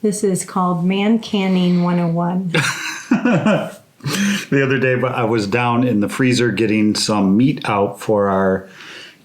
This is called Man Canning 101. The other day, I was down in the freezer getting some meat out for our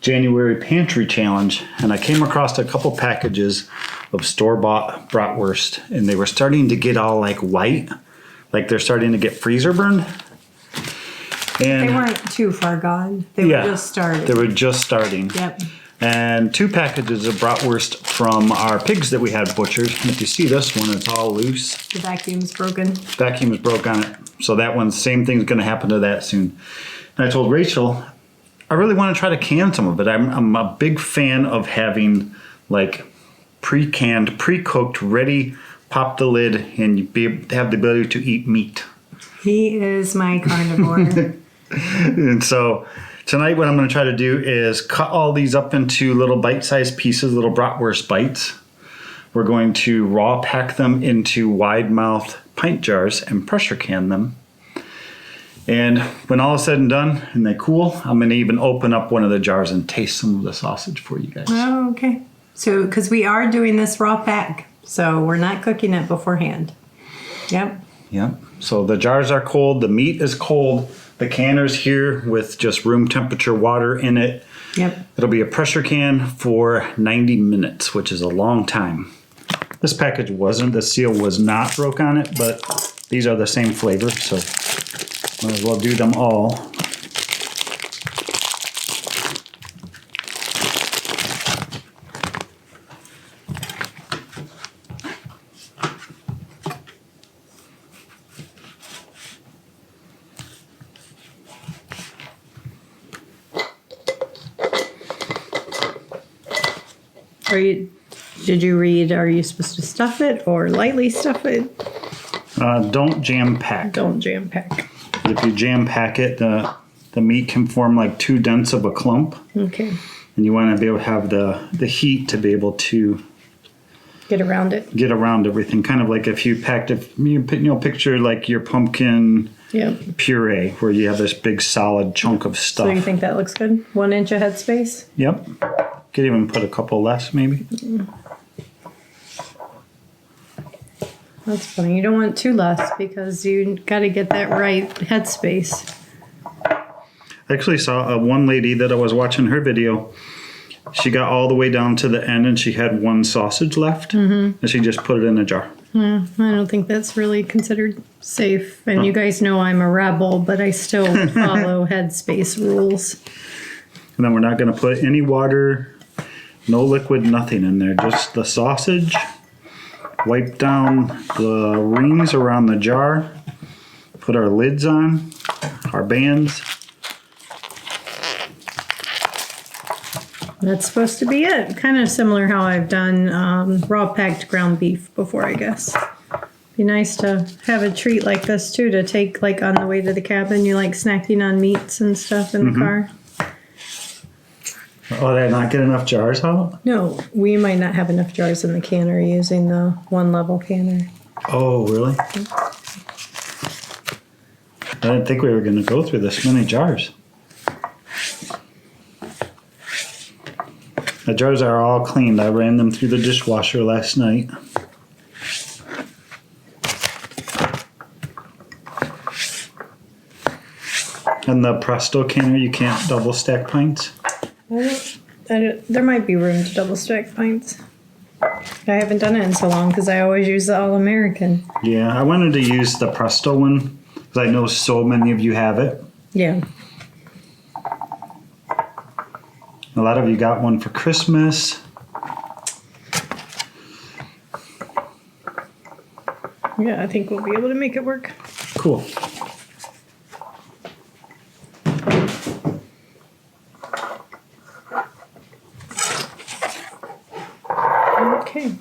January pantry challenge, and I came across a couple packages of store-bought bratwurst, and they were starting to get all like white, like they're starting to get freezer burned. And they weren't too far gone. They were just starting. They were just starting. Yep. And 2 packages of bratwurst from our pigs that we had butchered. And if you see this one, it's all loose. The vacuum's broken. Vacuum's broke on it. So that one, same thing's going to happen to that soon. And I told Rachel, I really want to try to can some of it. I'm a big fan of having like pre-canned, pre-cooked, ready, pop the lid, and have the ability to eat meat. He is my carnivore. And so tonight what I'm going to try to do is cut all these up into little bite-sized pieces, little bratwurst bites. We're going to raw pack them into wide-mouth pint jars and pressure can them. And when all is said and done and they cool, I'm going to even open up one of the jars and taste some of the sausage for you guys. Oh, okay. So, because we are doing this raw pack, so we're not cooking it beforehand. Yep. Yep. So the jars are cold. The meat is cold. The canner's here with just room temperature water in it. Yep. It'll be a pressure can for 90 minutes, which is a long time. This package wasn't. The seal was not broke on it, but these are the same flavor, so might as well do them all. Did you read, are you supposed to stuff it or lightly stuff it? Don't jam pack. Don't jam pack. If you jam pack it, the meat can form like too dense of a clump. Okay. And you want to be able to have the heat to be able to get around it. Get around everything. Kind of like if you packed, picture like your pumpkin puree where you have this big solid chunk of stuff. So you think that looks good? 1 inch of headspace? Yep. Could even put a couple less maybe. That's funny. You don't want too less because you got to get that right headspace. I actually saw one lady that I was watching her video. She got all the way down to the end and she had 1 sausage left, and she just put it in a jar. I don't think that's really considered safe. And you guys know I'm a rebel, but I still follow headspace rules. And then we're not going to put any water, no liquid, nothing in there. Just the sausage. Wipe down the rings around the jar. Put our lids on, our bands. That's supposed to be it. Kind of similar how I've done raw packed ground beef before, I guess. Be nice to have a treat like this too to take like on the way to the cabin. You like snacking on meats and stuff in the car. Oh, did I not get enough jars out? No, we might not have enough jars in the canner using the 1-level canner. Oh, really? I didn't think we were going to go through this many jars. The jars are all cleaned. I ran them through the dishwasher last night. And the Presto canner, you can't double stack pints? There might be room to double stack pints. I haven't done it in so long because I always use the All-American. Yeah, I wanted to use the Presto one because I know so many of you have it. Yeah. A lot of you got one for Christmas. Yeah, I think we'll be able to make it work. Cool. Okay.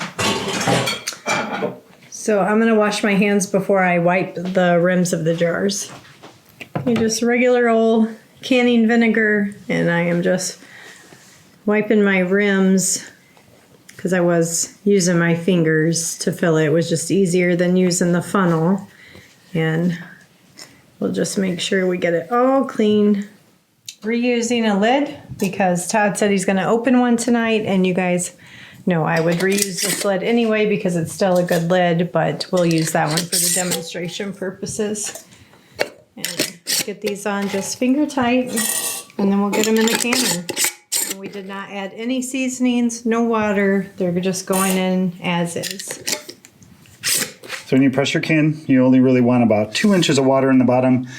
So I'm going to wash my hands before I wipe the rims of the jars. Just regular old canning vinegar, and I am just wiping my rims because I was using my fingers to fill it. It was just easier than using the funnel. And we'll just make sure we get it all clean. Reusing a lid because Todd said he's going to open one tonight, and you guys No, I would reuse this lid anyway because it's still a good lid, but we'll use that one for the demonstration purposes. And get these on just finger tight, and then we'll get them in the canner. And we did not add any seasonings, no water. They're just going in as is. So when you press your can, you only really want about 2 inches of water in the bottom.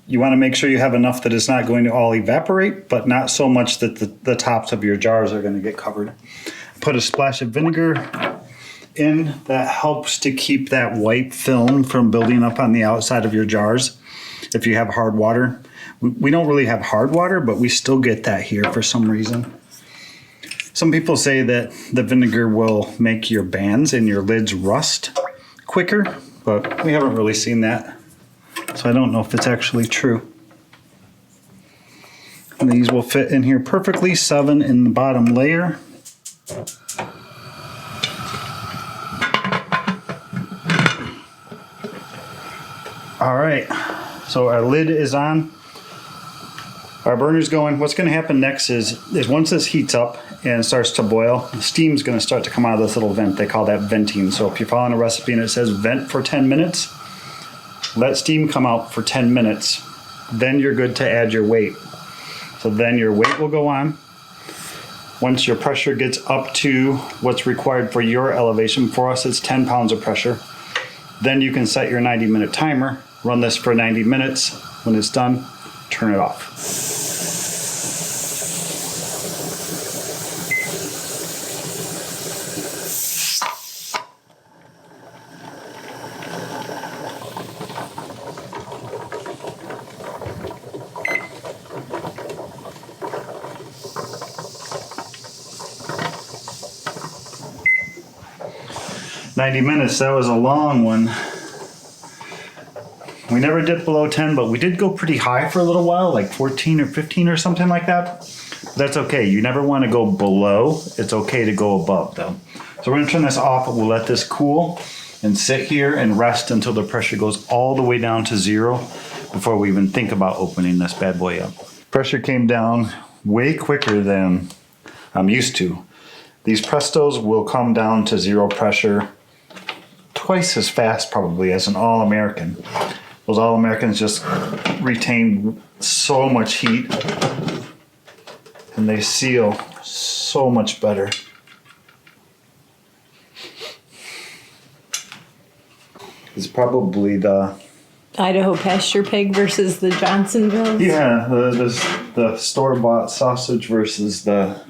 You want to make sure you have enough that it's not going to all evaporate, but not so much that the tops of your jars are going to get covered. Put a splash of vinegar in. That helps to keep that white film from building up on the outside of your jars if you have hard water. We don't really have hard water, but we still get that here for some reason. Some people say that the vinegar will make your bands and your lids rust quicker, but we haven't really seen that. So I don't know if it's actually true. And these will fit in here perfectly, 7 in the bottom layer. All right, so our lid is on. Our burner's going. What's going to happen next is once this heats up and starts to boil, the steam's going to start to come out of this little vent. They call that venting. So if you're following a recipe and it says vent for 10 minutes, let steam come out for 10 minutes. Then you're good to add your weight. So then your weight will go on. Once your pressure gets up to what's required for your elevation, for us it's 10 pounds of pressure. Then you can set your 90-minute timer, run this for 90 minutes. When it's done, turn it off. 90 minutes, that was a long one. We never dipped below 10, but we did go pretty high for a little while, like 14 or 15 or something like that. That's okay. You never want to go below. It's okay to go above, though. So we're going to turn this off. We'll let this cool and sit here and rest until the pressure goes all the way down to 0 before we even think about opening this bad boy up. Pressure came down way quicker than I'm used to. These Prestos will come down to 0 pressure twice as fast probably as an All-American. Those All-Americans just retain so much heat and they seal so much better. It's probably the Idaho pasture pig versus the Johnsonville. yeah, the store-bought sausage versus the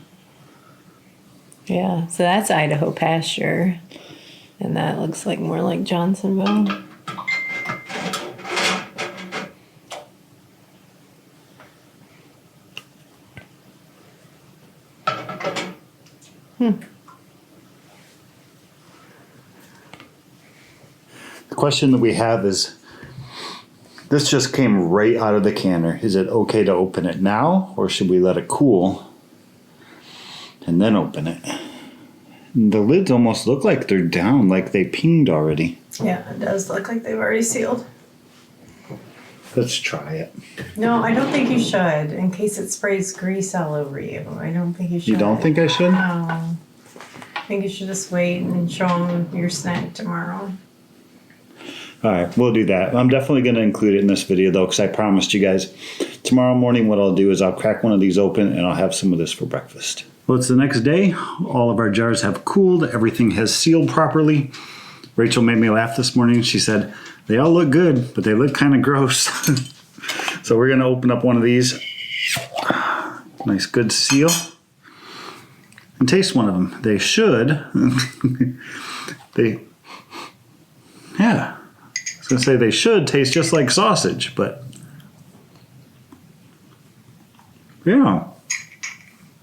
Yeah, so that's Idaho pasture, and that looks like more like Johnsonville. The question that we have is, this just came right out of the canner. Is it okay to open it now, or should we let it cool and then open it? The lids almost look like they're down, like they pinged already. Yeah, it does look like they've already sealed. Let's try it. No, I don't think you should, in case it sprays grease all over you. I don't think you should. You don't think I should? No. I think you should just wait and show them your snack tomorrow. All right, we'll do that. I'm definitely going to include it in this video, though, because I promised you guys tomorrow morning what I'll do is I'll crack one of these open and I'll have some of this for breakfast. Well, it's the next day. All of our jars have cooled. Everything has sealed properly. Rachel made me laugh this morning. She said, they all look good, but they look kind of gross. So we're going to open up one of these. Nice, good seal. And taste one of them. They should. Yeah. I was going to say they should taste just like sausage, but yeah.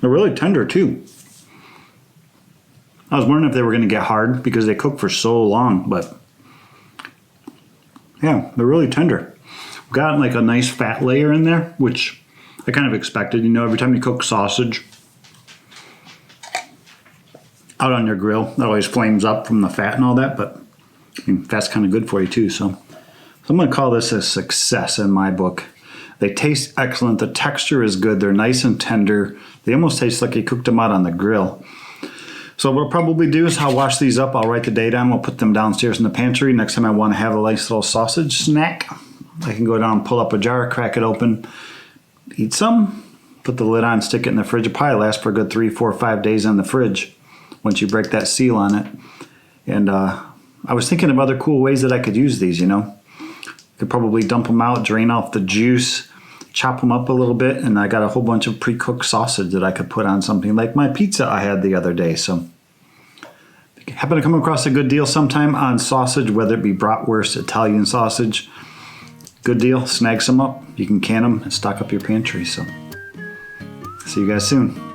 They're really tender too. I was wondering if they were going to get hard because they cook for so long, but yeah, they're really tender. Got like a nice fat layer in there, which I kind of expected. You know, every time you cook sausage out on your grill, it always flames up from the fat and all that, but I mean, fat's kind of good for you too. So I'm going to call this a success in my book. They taste excellent. The texture is good. They're nice and tender. They almost taste like you cooked them out on the grill. So what I'll probably do is I'll wash these up. I'll write the date down. I'll put them downstairs in the pantry. Next time I want to have a nice little sausage snack, I can go down, pull up a jar, crack it open, eat some, put the lid on, stick it in the fridge. It'll probably last for a good 3, 4, 5 days in the fridge once you break that seal on it. And I was thinking of other cool ways that I could use these, you know. Could probably dump them out, drain off the juice, chop them up a little bit, and I got a whole bunch of pre-cooked sausage that I could put on something like my pizza I had the other day. So if you happen to come across a good deal sometime on sausage, whether it be bratwurst, Italian sausage, good deal, snag some up. You can can them and stock up your pantry. So see you guys soon.